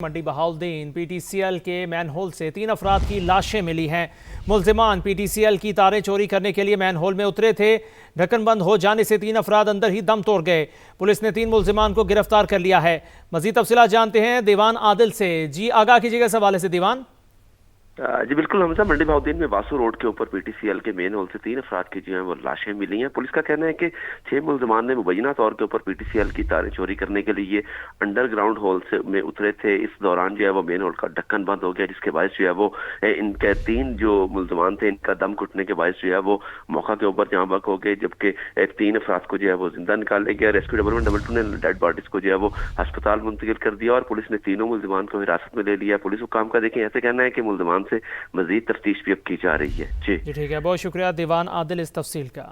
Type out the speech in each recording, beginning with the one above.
मंडी Bahauddin PTCL के manhole से 3 अफराद की लाशें मिली हैं। मुल्जिमान PTCL की तारें चोरी करने के लिए मैनहोल में उतरे थे। ढक्कन बंद हो जाने से 3 अफराद अंदर ही दम तोड़ गए। पुलिस ने 3 मुल्जिमान को गिरफ्तार कर लिया है। मजीद तफसीलात जानते हैं दीवान आदिल से। जी आगाह कीजिएगा इस हवाले से दीवान। जी बिल्कुल हमजा, मंडी बहाउद्दीन में वासु रोड के ऊपर PTCL के मेन होल से 3 अफराद की जो है वो लाशें मिली हैं। पुलिस का कहना है कि 6 मुल्जिमान ने मुबैना तौर के ऊपर PTCL की तारें चोरी करने के लिए अंडरग्राउंड होल से में उतरे थे। इस दौरान जो है वो मेन होल का ढक्कन बंद हो गया, जिसके बायस जो है वो इनके 3 जो मुल्जिमान थे इनका दम घुटने के बायस जो है वो मौका के ऊपर जाँ बक हो गए, जबकि 3 अफराद को जो है वो जिंदा निकाल गया। रेस्क्यू डिपार्टमेंट नंबर 2 ने डेड बॉडीज को जो है वो अस्पताल मुंतकिल कर दिया और पुलिस ने तीनों मुल्जिमान को हिरासत में ले लिया। पुलिस हुकाम का देखें ऐसे कहना है कि मुल्जिमान से मजीद तफ्तीश भी अब की जा रही है। जी ठीक है, बहुत शुक्रिया दीवान आदिल इस तफसील का।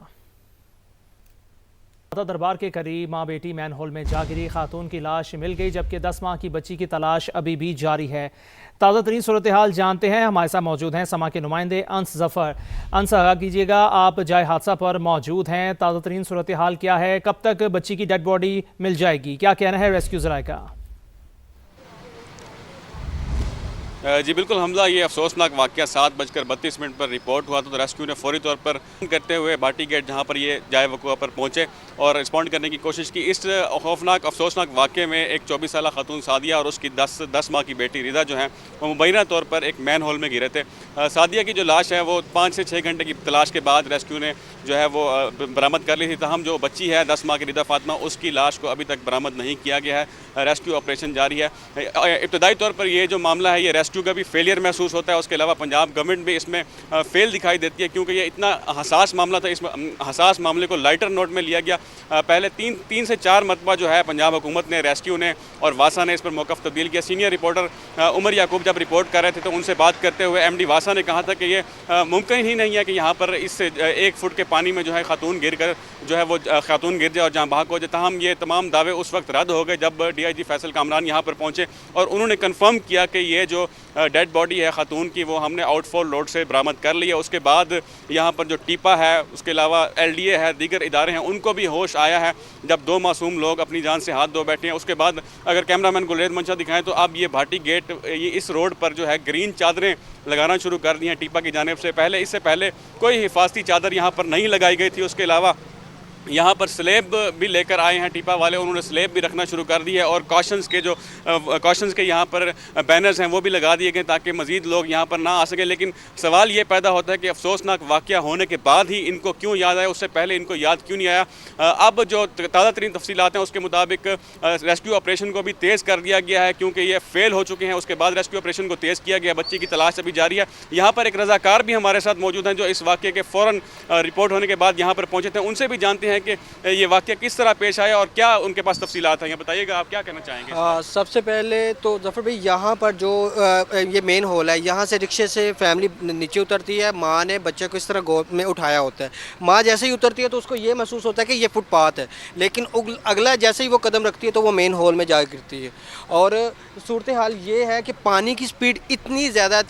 दरबार के करीब माँ बेटी मैनहोल में जा गिरी खातून की लाश मिल गई, जबकि 10 माह की बच्ची की तलाश अभी भी जारी है। ताज़ा तरीन सूरत हाल जानते हैं, हमारे साथ मौजूद हैं समा के नुमाइंदे अंस जफर। अंस आगाह कीजिएगा, आप जाए हादसा पर मौजूद हैं, ताज़ा तरीन सूरत हाल क्या है, कब तक बच्ची की डेड बॉडी मिल जाएगी, क्या कहना है रेस्क्यू ज़राए का? जी बिल्कुल हमला, ये अफसोसनाक वाक़या 7:32 पर रिपोर्ट हुआ तो रेस्क्यू ने फौरी तौर पर करते हुए भाटी गेट जहां पर ये जाए वक़ुआ पर पहुंचे और रिस्पॉन्ड करने की कोशिश की। इस खौफनाक अफसोसनाक वाक़े में एक 24 साला खातून सादिया और उसकी 10 माह की बेटी रिदा जो है वो मुबैना तौर पर एक मैन होल में गिरे थे। सादिया की जो लाश है वो 5 से 6 घंटे की तलाश के बाद रेस्क्यू ने जो है वो बरामद कर ली थी। तहम जो बच्ची है 10 माह की रिदा फातिमा, उसकी लाश को अभी तक बरामद नहीं किया गया है। रेस्क्यू ऑपरेशन जारी है। इब्तदाई तौर पर ये जो मामला है ये रेस्क्यू का भी फेलियर महसूस होता है, उसके अलावा पंजाब गवर्नमेंट भी इसमें फेल दिखाई देती है, क्योंकि ये इतना हसास मामला था। इस हसास मामले को लाइटर नोट में लिया गया। पहले 3 से 4 मरतबा जो है पंजाब हुकूमत ने, रेस्क्यू ने और वासा ने इस पर मौक़िफ़ तब्दील किया। सीनियर रिपोर्टर उमर याकूब जब रिपोर्ट कर रहे थे तो उनसे बात करते हुए MD वासा ने कहा था कि ये मुमकिन ही नहीं है कि यहाँ पर इस 1 फुट के पानी में जो है खातून गिर कर जो है वो खातून गिर जाए और जहाँ भाग हो जाए। तहम ये तमाम दावे उस वक्त रद्द हो गए जब DIG फैसल कामरान यहाँ पर पहुँचे और उन्होंने कन्फर्म किया कि ये जो डेड बॉडी है खातून की वो हमने आउटफॉल रोड से बरामद कर ली है। उसके बाद यहाँ पर जो टीपा है, उसके अलावा LDA है, दीगर इदारे हैं, उनको भी होश आया है जब 2 मासूम लोग अपनी जान से हाथ धो बैठे हैं। उसके बाद अगर कैमरामैन गुलरेज मंशा दिखाएं तो अब ये भाटी गेट ये इस रोड पर जो है ग्रीन चादरें लगाना शुरू कर दी हैं टीपा की जानिब से। इससे पहले कोई हिफाजती चादर यहाँ पर नहीं लगाई गई थी। उसके अलावा यहाँ पर स्लेब भी लेकर आए हैं टीपा वाले, उन्होंने स्लेब भी रखना शुरू कर दी है और कॉशंस के यहाँ पर बैनर्स हैं वो भी लगा दिए गए ताकि मज़ीद लोग यहाँ पर ना आ सकें। लेकिन सवाल ये पैदा होता है कि अफसोसनाक वाक़या होने के बाद ही इनको क्यों याद आया, उससे पहले इनको याद क्यों नहीं आया। अब जो ताज़ा तरीन तफसीलात हैं उसके मुताबिक रेस्क्यू ऑपरेशन को भी तेज़ कर दिया गया है, क्योंकि ये फेल हो चुके हैं। उसके बाद रेस्क्यू ऑपरेशन को तेज़ किया गया। बच्ची की तलाश अभी जारी है। यहाँ पर एक रज़ाकार भी हमारे साथ मौजूद हैं जो इस वाक़े के फ़ौरन रिपोर्ट होने के बाद यहाँ पर पहुँचे थे। उनसे भी जानते हैं कि ये वाक़या किस तरह पेश आया और क्या उनके पास तफसीलात हैं। ये बताइएगा, आप क्या कहना चाहेंगे? सबसे पहले तो जफ़र भाई, यहाँ पर जो ये मेन होल है, यहाँ से रिक्शे से फैमिली नीचे उतरती है। माँ ने बच्चे को इस तरह गोद में उठाया होता है। माँ जैसे ही उतरती है तो उसको ये महसूस होता है कि ये फुटपाथ है, लेकिन अगला जैसे ही वो कदम रखती है तो वो मेन होल में जा गिरती है। और सूरत हाल ये है कि पानी की स्पीड इतनी ज़्यादा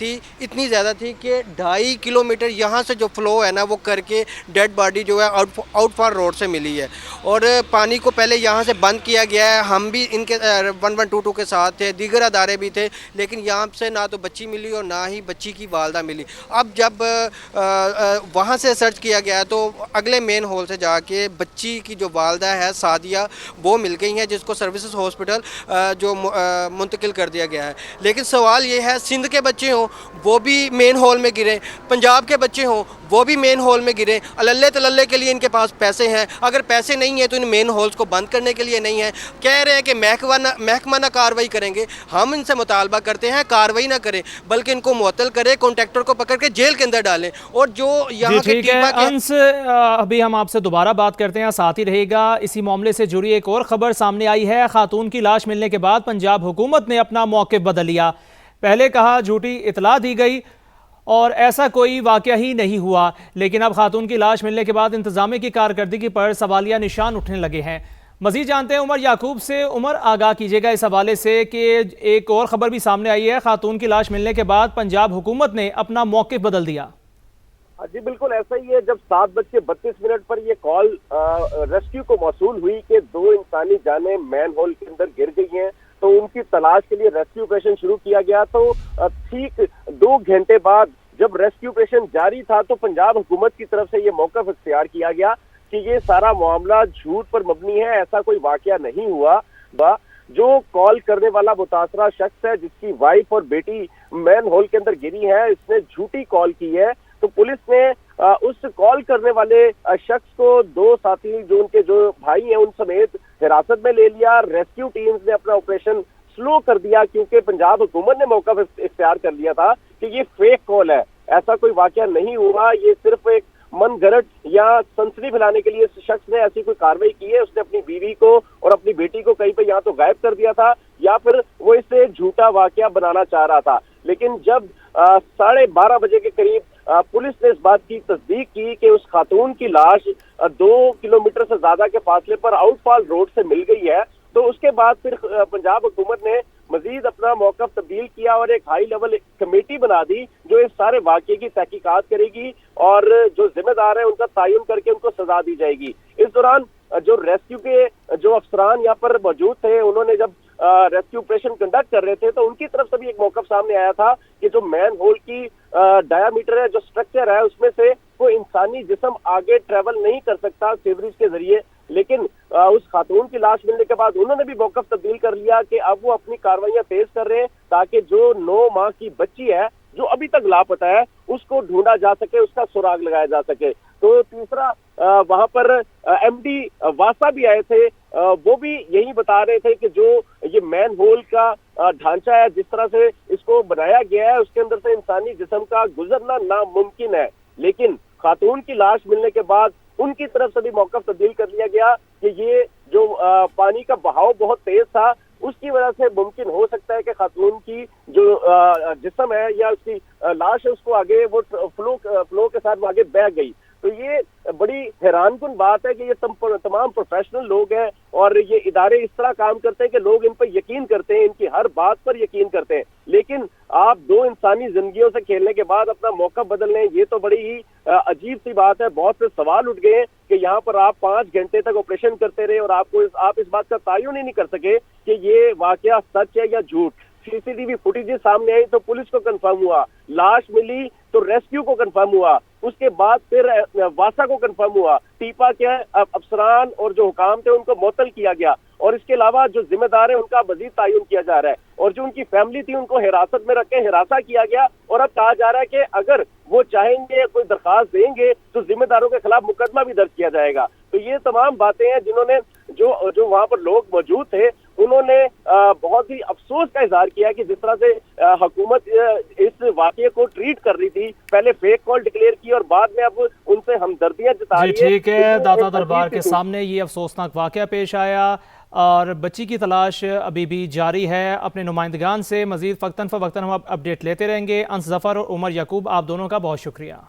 थी कि 2.5 किलोमीटर यहाँ से जो फ्लो है ना वो करके डेड बॉडी जो है आउटफॉर रोड से मिली है। और पानी को पहले यहाँ से बंद किया गया है। हम भी इनके 1122 के साथ थे, दीगर अदारे भी थे, लेकिन यहाँ से ना तो बच्ची मिली और ना ही बच्ची की वालदा मिली। अब जब वहाँ से सर्च किया गया तो अगले मेन होल से जाके बच्ची की जो वालदा है सादिया वो मिल गई हैं, जिसको सर्विसेज हॉस्पिटल जो मुंतकिल कर दिया गया है। लेकिन सवाल ये है, सिंध के बच्चे हों वो भी मेन होल में गिरे, पंजाब के बच्चे हों वो भी मेन होल में गिरे। अल्ले तल्ले के लिए इनके पास पैसे हैं, अगर पैसे नहीं है तो इन मेन होल्स को बंद करने के लिए नहीं है। कह रहे हैं कि महकमा ना कार्रवाई करेंगे। हम इनसे मुतालबा करते हैं कार्रवाई ना करें, बल्कि इनको मुअत्तल करें, कॉन्ट्रैक्टर को पकड़ के जेल के अंदर डालें। और जो यहाँ अंस, अभी हम आपसे दोबारा बात करते हैं, साथ ही रहेगा। इसी मामले से जुड़ी एक और खबर सामने आई है। खातून की लाश मिलने के बाद पंजाब हुकूमत ने अपना मौक़िफ़ बदल लिया। पहले कहा झूठी इतला दी गई और ऐसा कोई वाक़या ही नहीं हुआ, लेकिन अब खातून की लाश मिलने के बाद इंतज़ामिया की कारकर्दगी पर सवालिया निशान उठने लगे हैं। मज़ीद जानते हैं उमर याकूब से। उमर, आगाह कीजिएगा इस हवाले से कि एक और ख़बर भी सामने आई है, खातून की लाश मिलने के बाद पंजाब हुकूमत ने अपना मौक़िफ़ बदल दिया। जी बिल्कुल ऐसा ही है। जब 7:32 पर ये कॉल रेस्क्यू को मौसूल हुई कि 2 इंसानी जानें मैन होल के अंदर गिर गई हैं, तो उनकी तलाश के लिए रेस्क्यू ऑपरेशन शुरू किया गया। तो ठीक 2 घंटे बाद जब रेस्क्यू ऑपरेशन जारी था तो पंजाब हुकूमत की तरफ से ये मौक़िफ़ इख्तियार किया गया कि ये सारा मामला झूठ पर मबनी है, ऐसा कोई वाकया नहीं हुआ। जो कॉल करने वाला मुतासरा शख्स है, जिसकी वाइफ और बेटी मैन होल के अंदर गिरी है, इसने झूठी कॉल की है। तो पुलिस ने उस कॉल करने वाले शख्स को 2 साथी जो उनके जो भाई हैं उन समेत हिरासत में ले लिया। रेस्क्यू टीम्स ने अपना ऑपरेशन स्लो कर दिया क्योंकि पंजाब हुकूमत ने मौका इख्तियार कर लिया था कि ये फेक कॉल है, ऐसा कोई वाकया नहीं हुआ, ये सिर्फ एक मन गढ़ंत या सनसनी फैलाने के लिए इस शख्स ने ऐसी कोई कार्रवाई की है। उसने अपनी बीवी को और अपनी बेटी को कहीं पे या तो गायब कर दिया था या फिर वो इसे झूठा वाकया बनाना चाह रहा था। लेकिन जब 12:30 बजे के करीब पुलिस ने इस बात की तस्दीक की कि उस खातून की लाश 2 किलोमीटर से ज्यादा के फासले पर आउटफॉल रोड से मिल गई है, तो उसके बाद फिर पंजाब हुकूमत ने मजीद अपना मौक़िफ़ तब्दील किया और एक हाई लेवल कमेटी बना दी जो इस सारे वाक़े की तहकीकात करेगी और जो जिम्मेदार है उनका तयन करके उनको सजा दी जाएगी। इस दौरान जो रेस्क्यू के जो अफसरान यहाँ पर मौजूद थे, उन्होंने जब रेस्क्यू ऑपरेशन कंडक्ट कर रहे थे तो उनकी तरफ से भी एक मौक़िफ़ सामने आया था कि जो मैन होल की डायामीटर है, जो स्ट्रक्चर है, उसमें से कोई इंसानी जिस्म आगे ट्रेवल नहीं कर सकता सीवरेज के जरिए। लेकिन उस खातून की लाश मिलने के बाद उन्होंने भी मौक़िफ़ तब्दील कर लिया कि अब वो अपनी कार्रवाइयां तेज कर रहे हैं ताकि जो 9 माह की बच्ची है जो अभी तक लापता है उसको ढूंढा जा सके, उसका सुराग लगाया जा सके। तो तीसरा वहां पर एमडी वासा भी आए थे, वो भी यही बता रहे थे कि जो ये मैन होल का ढांचा है, जिस तरह से इसको बनाया गया है, उसके अंदर से इंसानी जिस्म का गुजरना नामुमकिन है। लेकिन खातून की लाश मिलने के बाद उनकी तरफ से भी मौक़िफ़ तब्दील कर लिया गया कि ये जो पानी का बहाव बहुत तेज था, उसकी वजह से मुमकिन हो सकता है कि खातून की जो जिस्म है या उसकी लाश है उसको आगे वो फ्लो के साथ आगे बह गई। तो ये बड़ी हैरानकुन बात है कि ये तमाम प्रोफेशनल लोग हैं और ये इदारे इस तरह काम करते हैं कि लोग इन पर यकीन करते हैं, इनकी हर बात पर यकीन करते हैं। लेकिन आप 2 इंसानी जिंदगियों से खेलने के बाद अपना मौका बदल लें, ये तो बड़ी ही अजीब सी बात है। बहुत से सवाल उठ गए कि यहाँ पर आप 5 घंटे तक ऑपरेशन करते रहे और आप इस बात का तयन ही नहीं कर सके कि ये वाकया सच है या झूठ। सीसीटीवी फुटेज सामने आई तो पुलिस को कंफर्म हुआ, लाश मिली तो रेस्क्यू को कंफर्म हुआ, उसके बाद फिर वासा को कंफर्म हुआ, टीपा के अफसरान और जो हुकाम थे उनको मुअत्तल किया गया और इसके अलावा जो जिम्मेदार है उनका मजीद तयन किया जा रहा है और जो उनकी फैमिली थी उनको हिरासत में रख के हिरासा किया गया और अब कहा जा रहा है कि अगर वो चाहेंगे कोई दरखास्त देंगे तो जिम्मेदारों के खिलाफ मुकदमा भी दर्ज किया जाएगा। तो ये तमाम बातें हैं जिन्होंने जो वहाँ पर लोग मौजूद थे उन्होंने बहुत ही अफसोस का इजहार किया कि जिस तरह से हुकूमत इस वाकये को ट्रीट कर रही थी, पहले फेक कॉल डिक्लेयर की और बाद में अब उनसे हमदर्दियां जता रही है। ठीक है, दाता दरबार के सामने ये अफसोसनाक वाकया पेश आया और बच्ची की तलाश अभी भी जारी है। अपने नुमाइंदगान से मजीद वक्तन फ़वक्तन हम अपडेट लेते रहेंगे। अंस ज़फ़र और उमर याकूब, आप दोनों का बहुत शुक्रिया।